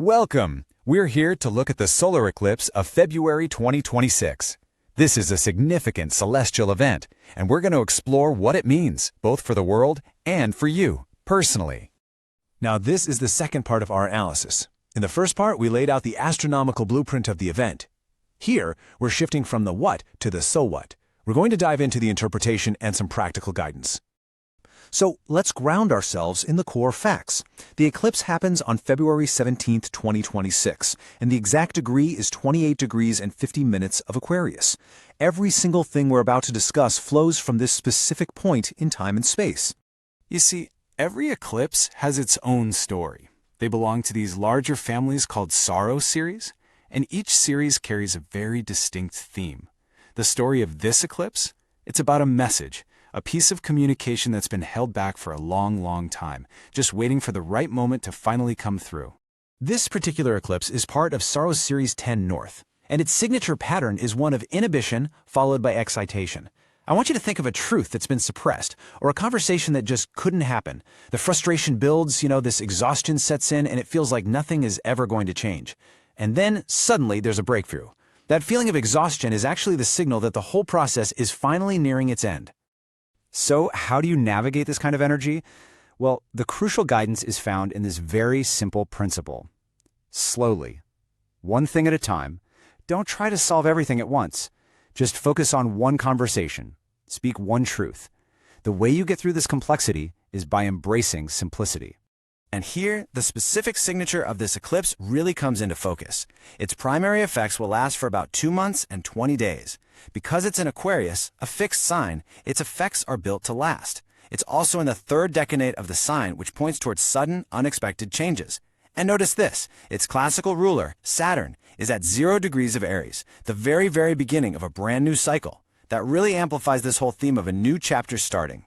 Welcome! We're here to look at the solar eclipse of February 2026. This is a significant celestial event, and we're going to explore what it means, both for the world and for you, personally. Now, this is the second part of our analysis. In the first part, we laid out the astronomical blueprint of the event. Here, we're shifting from the what to the so what. We're going to dive into the interpretation and some practical guidance. So let's ground ourselves in the core facts. The eclipse happens on February 17, 2026, and the exact degree is 28 degrees and 50 minutes of Aquarius. Every single thing we're about to discuss flows from this specific point in time and space. You see, every eclipse has its own story. They belong to these larger families called Saros series, and each series carries a very distinct theme. The story of this eclipse? It's about a message, a piece of communication that's been held back for a long, long time, just waiting for the right moment to finally come through. This particular eclipse is part of Saros Series 10 North, and its signature pattern is one of inhibition followed by excitation. I want you to think of a truth that's been suppressed, or a conversation that just couldn't happen. The frustration builds, this exhaustion sets in, and it feels like nothing is ever going to change. And then, suddenly, there's a breakthrough. That feeling of exhaustion is actually the signal that the whole process is finally nearing its end. So, how do you navigate this kind of energy? Well, the crucial guidance is found in this very simple principle. Slowly, one thing at a time. Don't try to solve everything at once. Just focus on one conversation. Speak one truth. The way you get through this complexity is by embracing simplicity. And here, the specific signature of this eclipse really comes into focus. Its primary effects will last for about 2 months and 20 days. Because it's in Aquarius, a fixed sign, its effects are built to last. It's also in the third decanate of the sign, which points towards sudden, unexpected changes. And notice this, its classical ruler, Saturn, is at 0 degrees of Aries, the very, very beginning of a brand new cycle. That really amplifies this whole theme of a new chapter starting.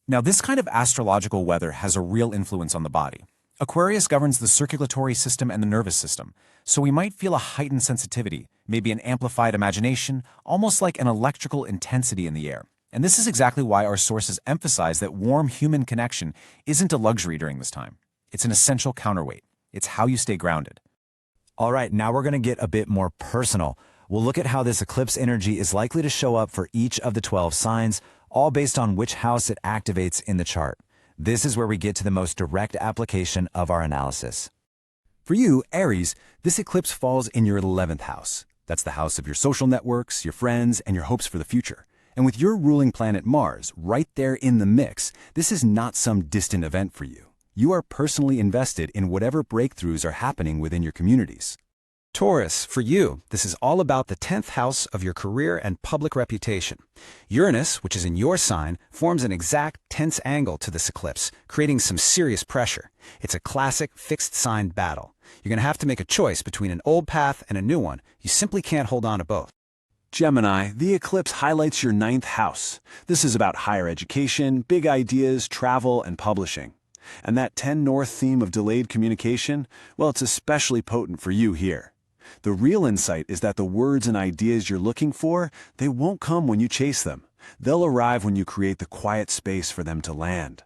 Now, this kind of astrological weather has a real influence on the body. Aquarius governs the circulatory system and the nervous system, so we might feel a heightened sensitivity, maybe an amplified imagination, almost like an electrical intensity in the air. And this is exactly why our sources emphasize that warm human connection isn't a luxury during this time. It's an essential counterweight. It's how you stay grounded. All right, now we're going to get a bit more personal. We'll look at how this eclipse energy is likely to show up for each of the 12 signs, all based on which house it activates in the chart. This is where we get to the most direct application of our analysis. For you, Aries, this eclipse falls in your 11th house. That's the house of your social networks, your friends, and your hopes for the future. And with your ruling planet Mars right there in the mix, this is not some distant event for you. You are personally invested in whatever breakthroughs are happening within your communities. Taurus, for you, this is all about the 10th house of your career and public reputation. Uranus, which is in your sign, forms an exact tense angle to this eclipse, creating some serious pressure. It's a classic fixed sign battle. You're going to have to make a choice between an old path and a new one. You simply can't hold on to both. Gemini, the eclipse highlights your 9th house. This is about higher education, big ideas, travel, and publishing. And that 10 North theme of delayed communication, well, it's especially potent for you here. The real insight is that the words and ideas you're looking for, they won't come when you chase them. They'll arrive when you create the quiet space for them to land.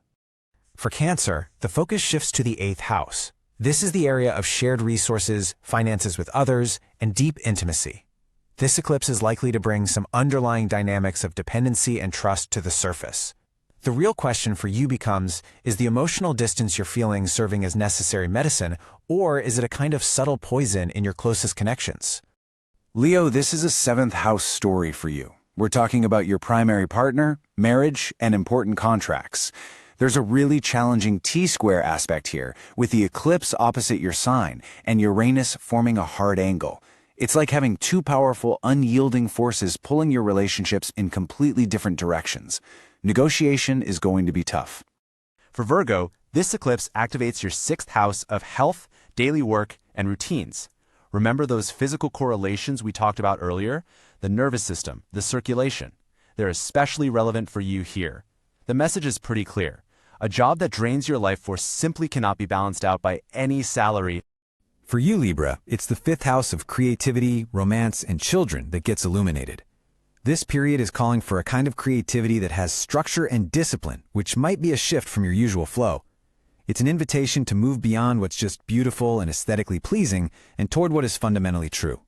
For Cancer, the focus shifts to the 8th house. This is the area of shared resources, finances with others, and deep intimacy. This eclipse is likely to bring some underlying dynamics of dependency and trust to the surface. The real question for you becomes, is the emotional distance you're feeling serving as necessary medicine, or is it a kind of subtle poison in your closest connections? Leo, this is a 7th house story for you. We're talking about your primary partner, marriage, and important contracts. There's a really challenging T-square aspect here, with the eclipse opposite your sign and Uranus forming a hard angle. It's like having two powerful, unyielding forces pulling your relationships in completely different directions. Negotiation is going to be tough. For Virgo, this eclipse activates your 6th house of health, daily work, and routines. Remember those physical correlations we talked about earlier? The nervous system, the circulation. They're especially relevant for you here. The message is pretty clear. A job that drains your life force simply cannot be balanced out by any salary. For you, Libra, it's the 5th house of creativity, romance, and children that gets illuminated. This period is calling for a kind of creativity that has structure and discipline, which might be a shift from your usual flow. It's an invitation to move beyond what's just beautiful and aesthetically pleasing and toward what is fundamentally true.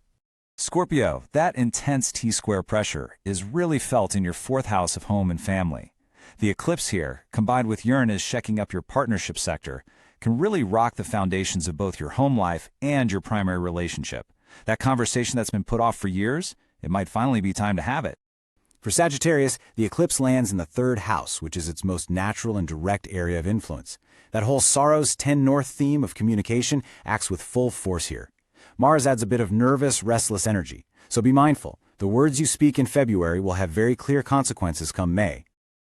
Scorpio, that intense T-square pressure is really felt in your fourth house of home and family. The eclipse here, combined with Uranus shaking up your partnership sector, can really rock the foundations of both your home life and your primary relationship. That conversation that's been put off for years, it might finally be time to have it. For Sagittarius, the eclipse lands in the third house, which is its most natural and direct area of influence. That whole Sorrows 10 North theme of communication acts with full force here. Mars adds a bit of nervous, restless energy, so be mindful. The words you speak in February will have very clear consequences come May.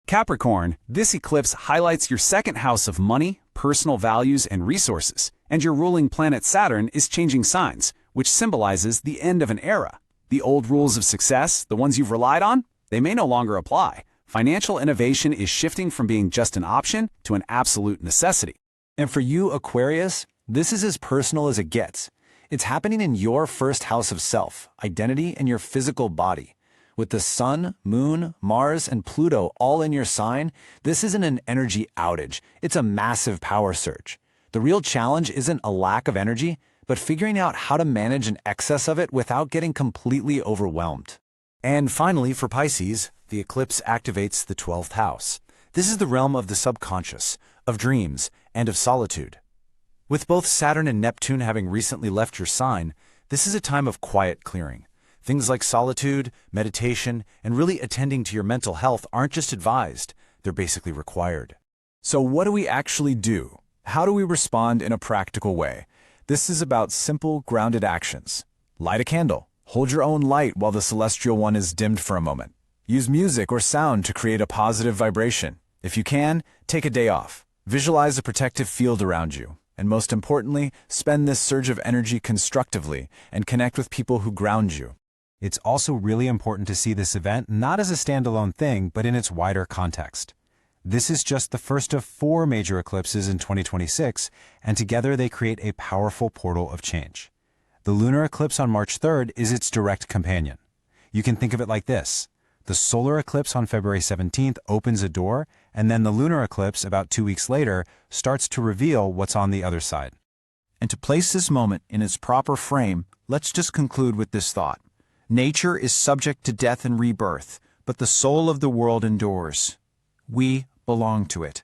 Capricorn, this eclipse highlights your second house of money, personal values, and resources, and your ruling planet Saturn is changing signs, which symbolizes the end of an era. The old rules of success, the ones you've relied on, they may no longer apply. Financial innovation is shifting from being just an option to an absolute necessity. And for you, Aquarius, this is as personal as it gets. It's happening in your first house of self, identity, and your physical body. With the Sun, Moon, Mars, and Pluto all in your sign, this isn't an energy outage. It's a massive power surge. The real challenge isn't a lack of energy, but figuring out how to manage an excess of it without getting completely overwhelmed. And finally, for Pisces, the eclipse activates the 12th house. This is the realm of the subconscious, of dreams, and of solitude. With both Saturn and Neptune having recently left your sign, this is a time of quiet clearing. Things like solitude, meditation, and really attending to your mental health aren't just advised, they're basically required. So what do we actually do? How do we respond in a practical way? This is about simple, grounded actions. Light a candle. Hold your own light while the celestial one is dimmed for a moment. Use music or sound to create a positive vibration. If you can, take a day off. Visualize a protective field around you. And most importantly, spend this surge of energy constructively and connect with people who ground you. It's also really important to see this event not as a standalone thing, but in its wider context. This is just the first of 4 major eclipses in 2026, and together they create a powerful portal of change. The lunar eclipse on March 3rd is its direct companion. You can think of it like this. The solar eclipse on February 17th opens a door, and then the lunar eclipse, about 2 weeks later, starts to reveal what's on the other side. And to place this moment in its proper frame, let's just conclude with this thought. Nature is subject to death and rebirth, but the soul of the world endures. We belong to it.